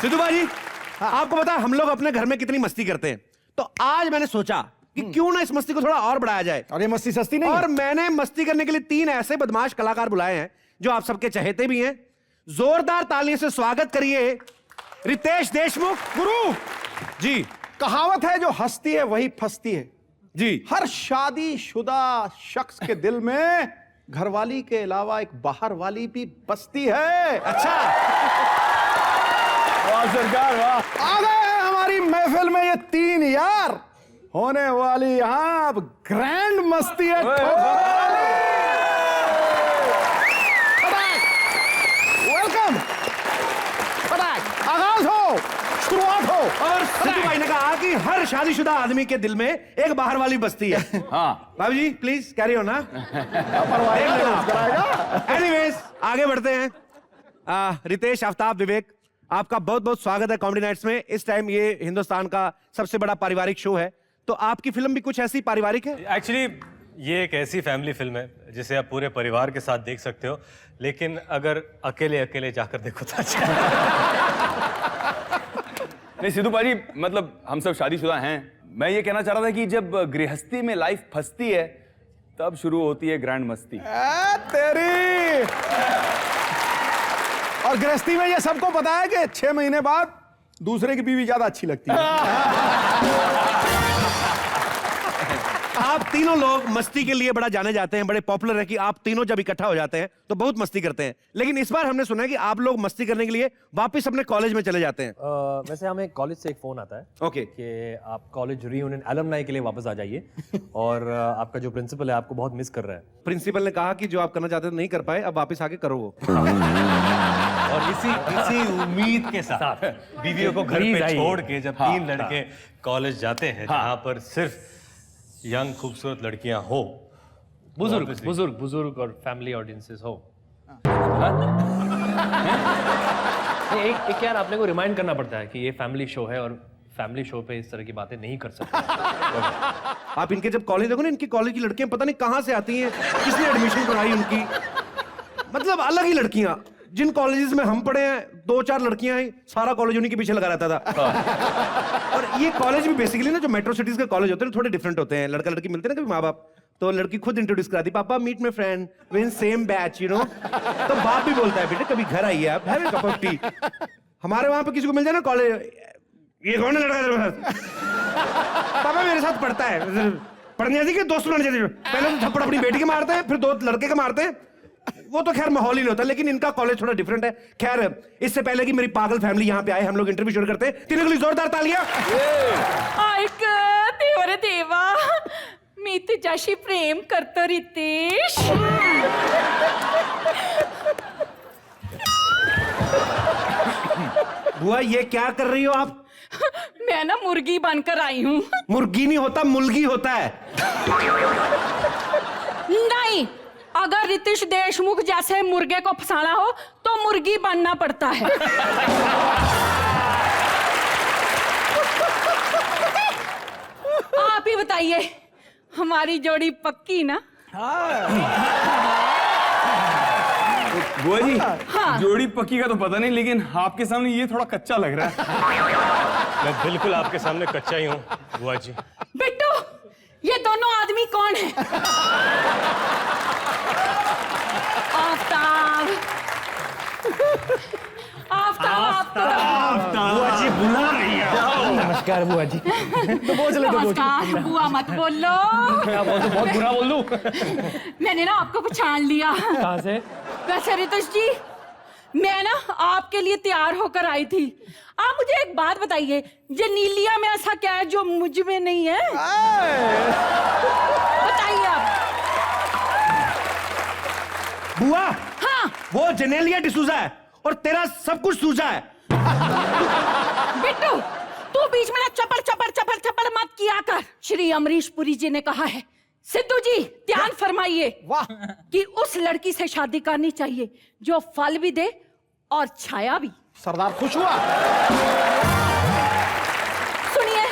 सिद्धू भाई, आपको पता है हम लोग अपने घर में कितनी मस्ती करते हैं, तो आज मैंने सोचा कि क्यों ना इस मस्ती को थोड़ा और बढ़ाया जाए। और ये मस्ती सस्ती नहीं और मैंने मस्ती करने के लिए 3 ऐसे बदमाश कलाकार बुलाए हैं जो आप सबके चहेते भी हैं। जोरदार तालियों से स्वागत करिए रितेश देशमुख। गुरु जी। कहावत है, जो हंसती है वही फंसती है जी। हर शादीशुदा शख्स के दिल में घरवाली के अलावा एक बाहर वाली भी बसती है। अच्छा, वाह सरकार वाह। आ गए हैं हमारी महफिल में ये 3 यार, होने वाली यहाँ अब ग्रैंड मस्ती है। वेलकम, आगाज हो, शुरुआत हो। और सिद्धू भाई ने कहा कि हर शादीशुदा आदमी के दिल में एक बाहर वाली बस्ती है। हाँ बाबू जी प्लीज कैरी ऑन ना। एनीवेज आगे बढ़ते हैं। रितेश, आफ्ताब, विवेक, आपका बहुत बहुत स्वागत है कॉमेडी नाइट्स में। इस टाइम ये हिंदुस्तान का सबसे बड़ा पारिवारिक शो है, तो आपकी फिल्म भी कुछ ऐसी पारिवारिक है? एक्चुअली ये एक ऐसी फैमिली फिल्म है जिसे आप पूरे परिवार के साथ देख सकते हो, लेकिन अगर अकेले अकेले जाकर देखो तो अच्छा। नहीं सिद्धू पाजी, मतलब हम सब शादीशुदा हैं। मैं ये कहना चाह रहा था कि जब गृहस्थी में लाइफ फंसती है तब शुरू होती है ग्रैंड मस्ती। तेरी और गृहस्थी में ये सबको पता है कि 6 महीने बाद दूसरे की बीवी ज्यादा अच्छी लगती है। आप तीनों लोग मस्ती के लिए बड़ा जाने जाते हैं, बड़े पॉपुलर है कि आप तीनों जब इकट्ठा हो जाते हैं तो बहुत मस्ती करते हैं। लेकिन इस बार हमने सुना है कि आप लोग मस्ती करने के लिए वापस अपने कॉलेज में चले जाते हैं। वैसे हमें कॉलेज से एक फोन आता है ओके कि आप कॉलेज रियूनियन एलुमनाई के लिए वापस आ जाइए और आपका जो प्रिंसिपल है आपको बहुत मिस कर रहा है। प्रिंसिपल ने कहा कि जो आप करना चाहते थे नहीं कर पाए, अब वापस आके करो वो। और इसी उम्मीद के साथ बीवियों को घर पे छोड़ के जब 3 लड़के कॉलेज जाते हैं जहां पर सिर्फ यंग खूबसूरत लड़कियां हो, बुजुर्ग और फैमिली ऑडियंसेस हो। एक यार आपने को रिमाइंड करना पड़ता है कि ये फैमिली शो है और फैमिली शो पे इस तरह की बातें नहीं कर सकते। आप इनके जब कॉलेज देखो ना, इनकी कॉलेज की लड़कियां पता नहीं कहां से आती हैं, किसने एडमिशन कराई उनकी, मतलब अलग ही लड़कियां। जिन कॉलेजेस में हम पढ़े हैं 2-4 लड़कियां ही, सारा कॉलेज उन्हीं के पीछे लगा रहता था। और ये कॉलेज भी बेसिकली ना जो मेट्रो सिटीज के कॉलेज होते हैं थोड़े डिफरेंट होते हैं। लड़का लड़की मिलते हैं ना कभी माँ बाप, तो लड़की खुद इंट्रोड्यूस कराती, पापा meet my friend, we in same batch you know. तो बाप भी बोलता है बेटे कभी घर आइए आप, have a cup of T. हमारे वहां पे किसी को मिल जाए ना कॉलेज, ये कौन है लड़का तेरे साथ? पापा मेरे साथ पढ़ता है। पढ़ने जाती कि दोस्त बनाने जाती? पहले तो थप्पड़ अपनी बेटी के मारते हैं, फिर 2 लड़के के मारते हैं। वो तो खैर माहौल ही नहीं होता, लेकिन इनका कॉलेज थोड़ा डिफरेंट है। खैर इससे पहले कि मेरी पागल फैमिली यहाँ पे आए, हम लोग इंटरव्यू शुरू करते हैं। तीनों के लिए जोरदार तालियां। देवा देवा, मी तुझ्याशी प्रेम करतो रितेश। बुआ ये क्या कर रही हो आप? मैं ना मुर्गी बनकर आई हूँ। मुर्गी नहीं होता, मुलगी होता है। नहीं, अगर रितेश देशमुख जैसे मुर्गे को फंसाना हो तो मुर्गी बनना पड़ता है। आप ही बताइए, हमारी जोड़ी पक्की ना? बुआ जी, जोड़ी पक्की का तो पता नहीं, लेकिन आपके सामने ये थोड़ा कच्चा लग रहा है। मैं बिल्कुल आपके सामने कच्चा ही हूँ बुआ जी। बिट्टू, ये दोनों आदमी कौन है? आफ्ताब, बुआ जी बुला रही है। नमस्कार बुआ जी। नमस्कार बुआ, मत बोलो। बहुत बुरा बोल दूं? मैंने ना आपको पहचान लिया। कहाँ से? वैसे रितेश जी, मैं ना आपके लिए तैयार होकर आई थी। आप मुझे एक बात बताइए, जनीलिया में ऐसा क्या है जो मुझ में नहीं है? बताइए आप। बुआ हाँ, वो जेनेलिया डिसूजा है और तेरा सब कुछ सूजा है। बिट्टू, तू बीच में ना चपर चपर चपर चपर मत किया कर। श्री अमरीश पुरी जी ने कहा है, सिद्धू जी ध्यान फरमाइए कि उस लड़की से शादी करनी चाहिए जो फल भी दे और छाया भी। सरदार खुश हुआ। सुनिए,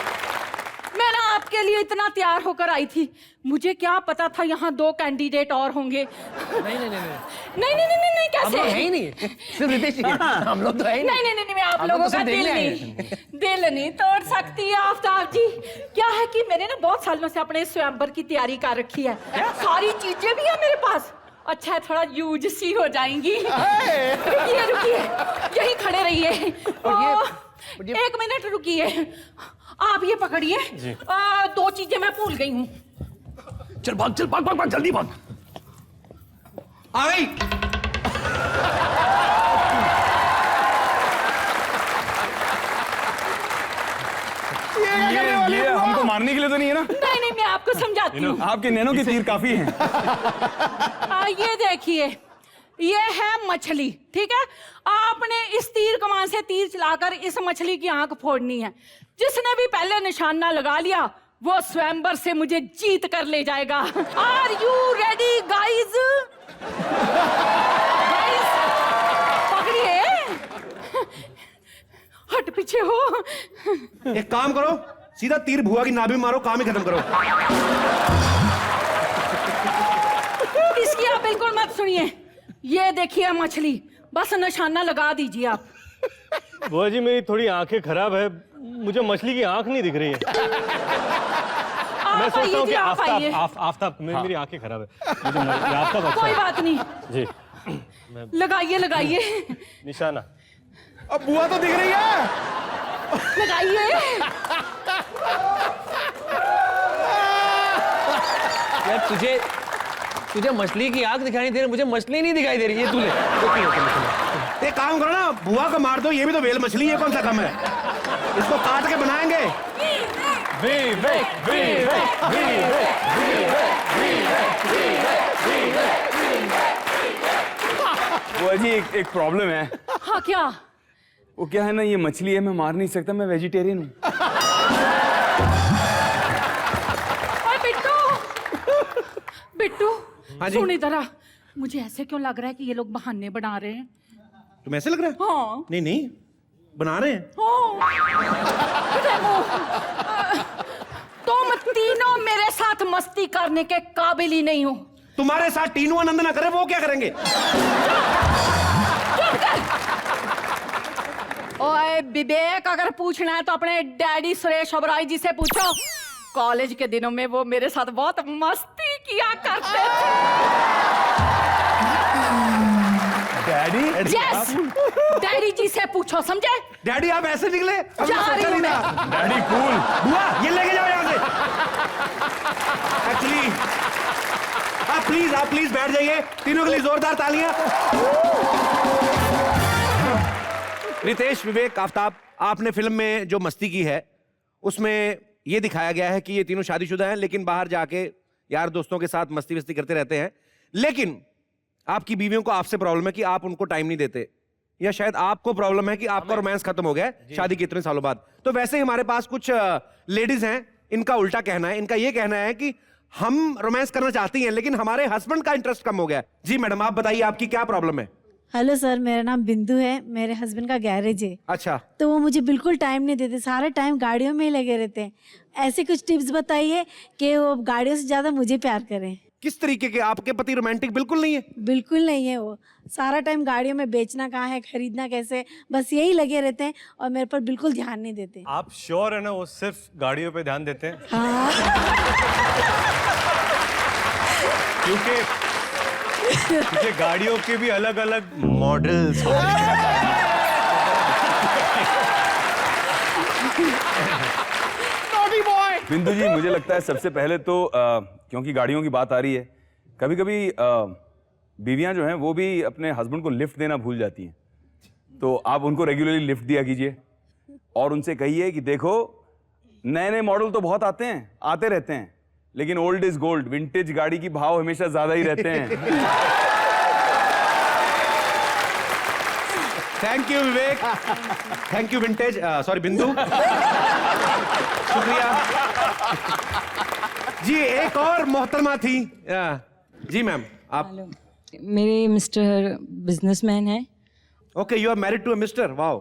मैं ना आपके लिए इतना तैयार होकर आई थी, मुझे क्या पता था यहाँ 2 कैंडिडेट और होंगे। नहीं नहीं नहीं नहीं हम कैसे लोग है ही नहीं, सिर्फ रितेश ही है। हम लोग तो है ही नहीं, मैं आप हम लोग लोगों तो का सिर्फ दिल देखने आए नहीं, दिल नहीं तोड़ सकती आफ्ताब जी। क्या है कि मैंने ना बहुत सालों से अपने स्वयंवर की तैयारी कर रखी है, सारी चीजें भी है मेरे पास। अच्छा है, थोड़ा यूज सी हो जाएंगी। रुकिए, यही खड़े रहिए। 1 मिनट रुकिए, आप ये पकड़िए। 2 चीजें मैं भूल गई हूँ। चल भाग जल्दी भाग। आ गई। ये हमको मारने के लिए तो नहीं है ना? नहीं, मैं आपको समझाती हूँ। आपके नैनो के तीर काफी हैं। ये देखिए, ये है मछली, ठीक है। आपने इस तीर कमान से तीर चलाकर इस मछली की आंख फोड़नी है। जिसने भी पहले निशाना लगा लिया वो स्वयंवर से मुझे जीत कर ले जाएगा। Are you ready guys? पकड़िए, हट पीछे हो। एक काम करो, सीधा तीर भुआ की नाभि में मारो, काम ही खत्म करो। इसकी आप बिल्कुल मत सुनिए। ये देखिए मछली, बस निशाना लगा दीजिए आप। बुआ जी मेरी थोड़ी आंखें खराब है, मुझे मछली की आंख नहीं दिख रही है। मैं सोचता हूँ कि आफ्ताब मेरी आंखें खराब है, मुझे आफ्ताब अच्छा कोई है। बात नहीं, जी लगाइए। निशाना अब बुआ तो दिख रही है। लगाइए। यार तुझे मछली की आंख दिखाई दे रही, मुझे मछली नहीं दिखाई दे रही। ये तू ले। एक काम करो ना, बुआ को मार दो, ये भी तो वेल मछली है, कौन सा कम है। इसको काट के बनाएंगे। बुआ जी एक प्रॉब्लम है। हाँ क्या? वो क्या है ना, ये मछली है, मैं मार नहीं सकता, मैं वेजिटेरियन हूँ। बिट्टू, हाँ जी? सुन इधर आ। मुझे ऐसे क्यों लग रहा है कि ये लोग बहाने बना रहे हैं? तुम्हें ऐसे लग रहा है? हाँ। नहीं, बना रहे हैं। तुम तीनों मेरे साथ मस्ती करने के काबिल ही नहीं हो। तुम्हारे साथ टीनू आनंद ना करे, वो क्या करेंगे? ओए विवेक, अगर पूछना है तो अपने डैडी सुरेश ओबराय जी से पूछो। कॉलेज के दिनों में वो मेरे साथ बहुत मस्ती किया करते थे। डैडी? यस, डैडी जी से पूछो, समझे? डैडी आप ऐसे निकले? अभी जा सोचा रही हूं नहीं मैं। था। Daddy cool. बुआ ये लेके जाओ यहाँ से। एक्चुअली आप प्लीज बैठ जाइए। तीनों के लिए जोरदार तालियां। रितेश, विवेक, आफ्ताब, आपने फिल्म में जो मस्ती की है उसमें ये दिखाया गया है कि ये तीनों शादीशुदा हैं, लेकिन बाहर जाके यार दोस्तों के साथ मस्ती वस्ती करते रहते हैं। लेकिन आपकी बीवियों को आपसे प्रॉब्लम है कि आप उनको टाइम नहीं देते, या शायद आपको प्रॉब्लम है कि आपका रोमांस खत्म हो गया है शादी के इतने सालों बाद। तो वैसे ही हमारे पास कुछ लेडीज हैं, इनका उल्टा कहना है। इनका ये कहना है कि हम रोमांस करना चाहती हैं लेकिन हमारे हस्बैंड का इंटरेस्ट कम हो गया है। जी मैडम, आप बताइए आपकी क्या प्रॉब्लम है? हेलो सर, मेरा नाम बिंदु है। मेरे हस्बैंड का गैरेज है। अच्छा, तो वो मुझे बिल्कुल टाइम नहीं देते, सारा टाइम गाड़ियों में ही लगे रहते हैं। ऐसे कुछ टिप्स बताइए कि वो गाड़ियों से ज्यादा मुझे प्यार करें। किस तरीके के? आपके पति रोमांटिक बिल्कुल नहीं है? बिल्कुल नहीं है, वो सारा टाइम गाड़ियों में बेचना कहाँ है, खरीदना कैसे, बस यही लगे रहते हैं और मेरे पर बिल्कुल ध्यान नहीं देते। आप श्योर है ना वो सिर्फ गाड़ियों पे ध्यान देते हैं? हाँ। क्योंकि गाड़ियों के भी अलग अलग मॉडल्स होते हैं। बिंदु जी, मुझे लगता है सबसे पहले तो क्योंकि गाड़ियों की बात आ रही है, कभी कभी बीवियां जो हैं वो भी अपने हस्बैंड को लिफ्ट देना भूल जाती हैं। तो आप उनको रेगुलरली लिफ्ट दिया कीजिए और उनसे कहिए कि देखो, नए नए मॉडल तो बहुत आते रहते हैं, लेकिन ओल्ड इज गोल्ड, विंटेज गाड़ी की भाव हमेशा ज्यादा ही रहते हैं। Thank you Vivek, thank you vintage, sorry बिंदु, शुक्रिया जी। एक और मोहतरमा थी। जी मैम, आप? मेरे मिस्टर बिजनेसमैन है। Okay, you are married to a mister, wow.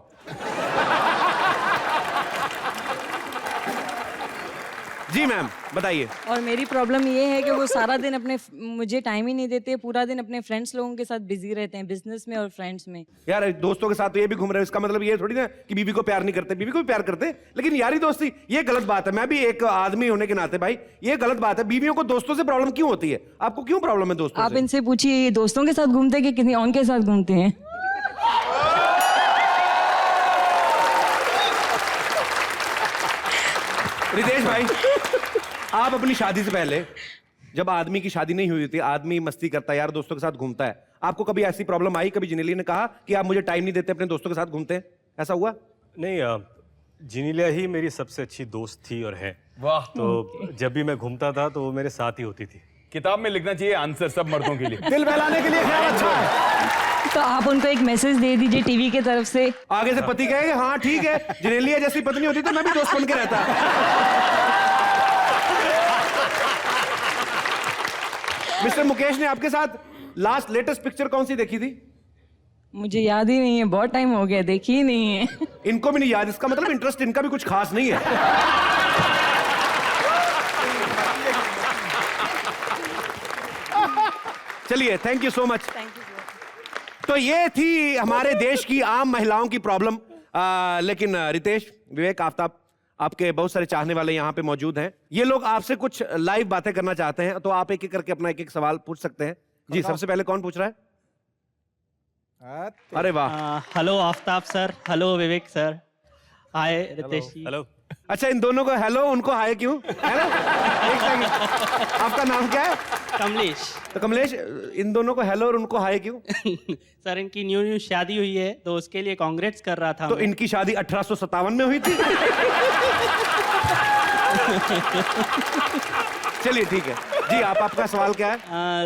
जी मैम बताइए। और मेरी प्रॉब्लम ये है कि वो सारा दिन अपने मुझे टाइम ही नहीं देते, पूरा दिन अपने फ्रेंड्स लोगों के साथ बिजी रहते हैं, बिजनेस में और फ्रेंड्स में। यार दोस्तों के साथ तो ये भी घूम रहे हैं, इसका मतलब ये थोड़ी ना कि बीवी को प्यार नहीं करते, बीवी को भी प्यार करते, लेकिन यारी दोस्ती ये गलत बात है। मैं भी एक आदमी होने के नाते भाई ये गलत बात है। बीवियों को दोस्तों से प्रॉब्लम क्यों होती है? आपको क्यों प्रॉब्लम है दोस्तों आप से? इनसे पूछिए ये दोस्तों के साथ घूमते हैं कि किसी और के साथ घूमते हैं। रितेश भाई, आप अपनी शादी से पहले जब आदमी की शादी नहीं हुई थी, आदमी मस्ती करता है, यार दोस्तों के साथ घूमता है, आपको कभी ऐसी प्रॉब्लम आई? कभी जिनेली ने कहा कि आप मुझे टाइम नहीं देते, अपने दोस्तों के साथ घूमते हैं, ऐसा हुआ? नहीं, जिनीलिया ही मेरी सबसे अच्छी दोस्त थी और है। वाह। तो जब भी मैं घूमता था तो वो मेरे साथ ही होती थी। किताब में लिखना चाहिए आंसर सब मर्दों के लिए। दिल बहलाने के लिए ख्याल अच्छा है। तो आप उनको एक मैसेज दे दीजिए टीवी की तरफ से। आगे से पति कहेगा हाँ ठीक है, जिनेलिया जैसी पत्नी होती तो मैं भी दोस्त बन के रहता। मिस्टर मुकेश ने आपके साथ लास्ट लेटेस्ट पिक्चर कौन सी देखी थी? मुझे याद ही नहीं है, बहुत टाइम हो गया, देखी ही नहीं है। इनको भी नहीं याद, इसका मतलब इंटरेस्ट इनका भी कुछ खास नहीं है। चलिए, थैंक यू सो मच। तो ये थी हमारे देश की आम महिलाओं की प्रॉब्लम। लेकिन रितेश, विवेक, आफ्ताब, आपके बहुत सारे चाहने वाले यहाँ पे मौजूद हैं। ये लोग आपसे कुछ लाइव बातें करना चाहते हैं, तो आप एक एक करके अपना एक एक सवाल पूछ सकते हैं। जी, सबसे पहले कौन पूछ रहा है? अरे वाह। हेलो आफ्ताब सर, हेलो विवेक सर, हाय रितेश जी। हेलो। अच्छा, इन दोनों को हेलो, उनको हाय क्यों? हेलो, एक सेकंड, आपका नाम क्या है? कमलेश। तो कमलेश, इन दोनों को हेलो और उनको हाय क्यों? सर इनकी न्यू शादी हुई है तो उसके लिए कांग्रेट्स कर रहा था तो मैं। इनकी शादी 1857 में हुई थी। चलिए ठीक है जी, आपका सवाल क्या है?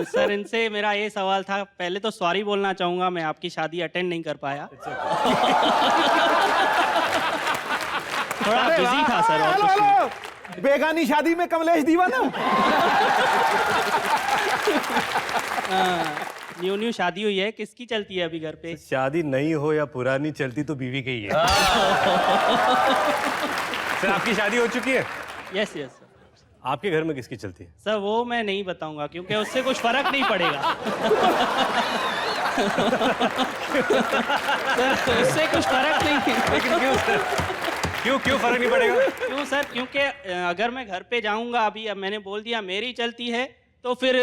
सर इनसे मेरा ये सवाल था, पहले तो सॉरी बोलना चाहूंगा, मैं आपकी शादी अटेंड नहीं कर पाया। थोड़ा बिजी था सर। और कुछ नहीं। बेगानी शादी में कमलेश दीवाना। न्यू शादी हुई है, किसकी चलती है अभी घर पे? शादी नई हो या पुरानी, चलती तो बीवी की ही है। सर आपकी शादी हो चुकी है? Yes yes sir. आपके घर में किसकी चलती है? सर वो मैं नहीं बताऊंगा क्योंकि उससे कुछ फर्क नहीं पड़ेगा। सर उससे कुछ फर्क नहीं। लेकिन क्यों सर? क्यों फर्क नहीं पड़ेगा? क्यों सर? क्योंकि अगर मैं घर पे जाऊंगा अभी, अब मैंने बोल दिया मेरी चलती है तो फिर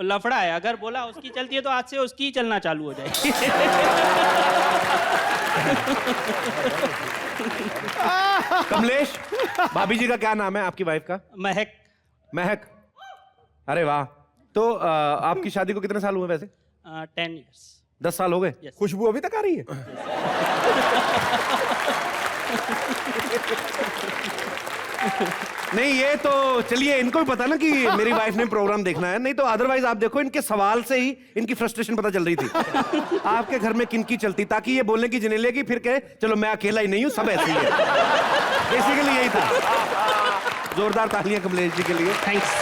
लफड़ा है। अगर बोला उसकी चलती है तो आज से उसकी ही चलना चालू हो जाएगी। कमलेश, भाभी जी का क्या नाम है आपकी वाइफ का? महक। महक। अरे वाह। तो आपकी शादी को कितने साल हुए वैसे? 10 years। 10 साल हो गए? खुशबू अभी तक आ रही है? नहीं, ये तो चलिए, इनको भी पता ना कि मेरी वाइफ ने प्रोग्राम देखना है, नहीं तो अदरवाइज आप देखो इनके सवाल से ही इनकी फ्रस्ट्रेशन पता चल रही थी। आपके घर में किनकी चलती, ताकि ये बोलने की जिनेलिया की फिर कहे चलो मैं अकेला ही नहीं हूं, सब ऐसे ही है। बेसिकली यही था। जोरदार तालियां कमलेश जी के लिए। थैंक्स।